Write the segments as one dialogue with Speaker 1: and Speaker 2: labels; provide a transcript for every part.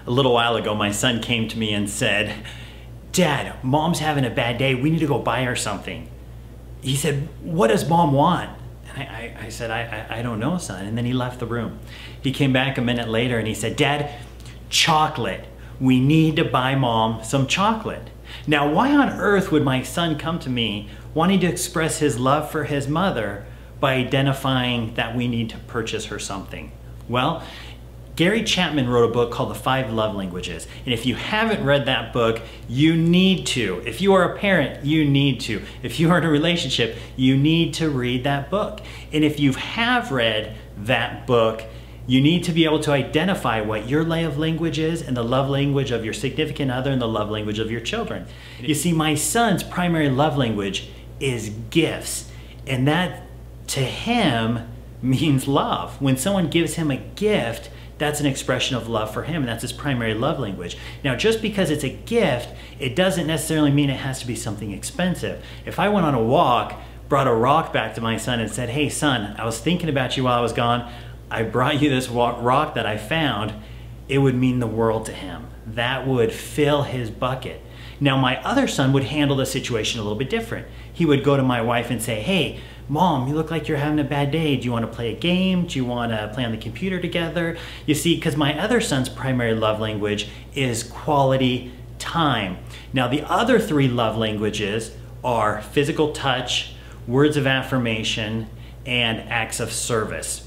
Speaker 1: A little while ago, my son came to me and said, "Dad, Mom's having a bad day. We need to go buy her something." He said, "What does Mom want?" And I said, I don't know, son. And then he left the room. He came back a minute later and he said, "Dad, chocolate. We need to buy Mom some chocolate." Now, why on earth would my son come to me wanting to express his love for his mother by identifying that we need to purchase her something? Well, Gary Chapman wrote a book called The 5 Love Languages. And if you haven't read that book, you need to. If you are a parent, you need to. If you are in a relationship, you need to read that book. And if you have read that book, you need to be able to identify what your love language is and the love language of your significant other and the love language of your children. You see, my son's primary love language is gifts. And that, to him, means love. When someone gives him a gift, that's an expression of love for him, and that's his primary love language. Now, just because it's a gift, it doesn't necessarily mean it has to be something expensive. If I went on a walk, brought a rock back to my son and said, "Hey son, I was thinking about you while I was gone. I brought you this rock that I found," it would mean the world to him. That would fill his bucket. Now, my other son would handle the situation a little bit different. He would go to my wife and say, "Hey, Mom, you look like you're having a bad day. Do you want to play a game? Do you want to play on the computer together?" You see, because my other son's primary love language is quality time. Now, the other 3 love languages are physical touch, words of affirmation, and acts of service.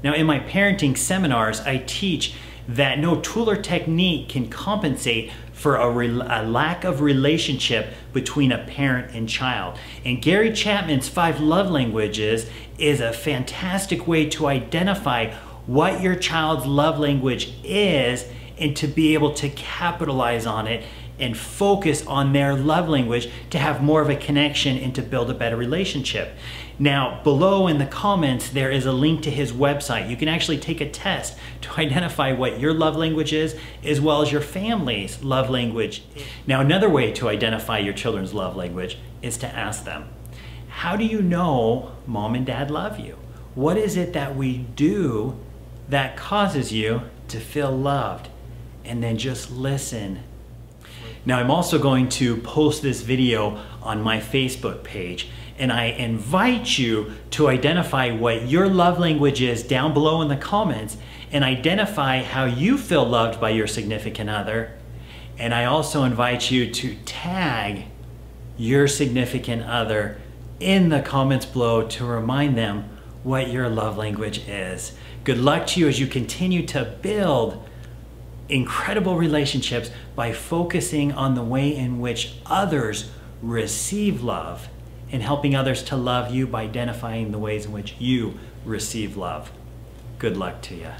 Speaker 1: Now, in my parenting seminars, I teach that no tool or technique can compensate for a lack of relationship between a parent and child. And Gary Chapman's 5 love languages is a fantastic way to identify what your child's love language is and to be able to capitalize on it and focus on their love language to have more of a connection and to build a better relationship. Now, below in the comments, there is a link to his website. You can actually take a test to identify what your love language is, as well as your family's love language. Now, another way to identify your children's love language is to ask them, how do you know Mom and Dad love you? What is it that we do that causes you to feel loved? And then just listen. Now, I'm also going to post this video on my Facebook page, and I invite you to identify what your love language is down below in the comments and identify how you feel loved by your significant other. And I also invite you to tag your significant other in the comments below to remind them what your love language is. Good luck to you as you continue to build incredible relationships by focusing on the way in which others receive love and helping others to love you by identifying the ways in which you receive love. Good luck to you.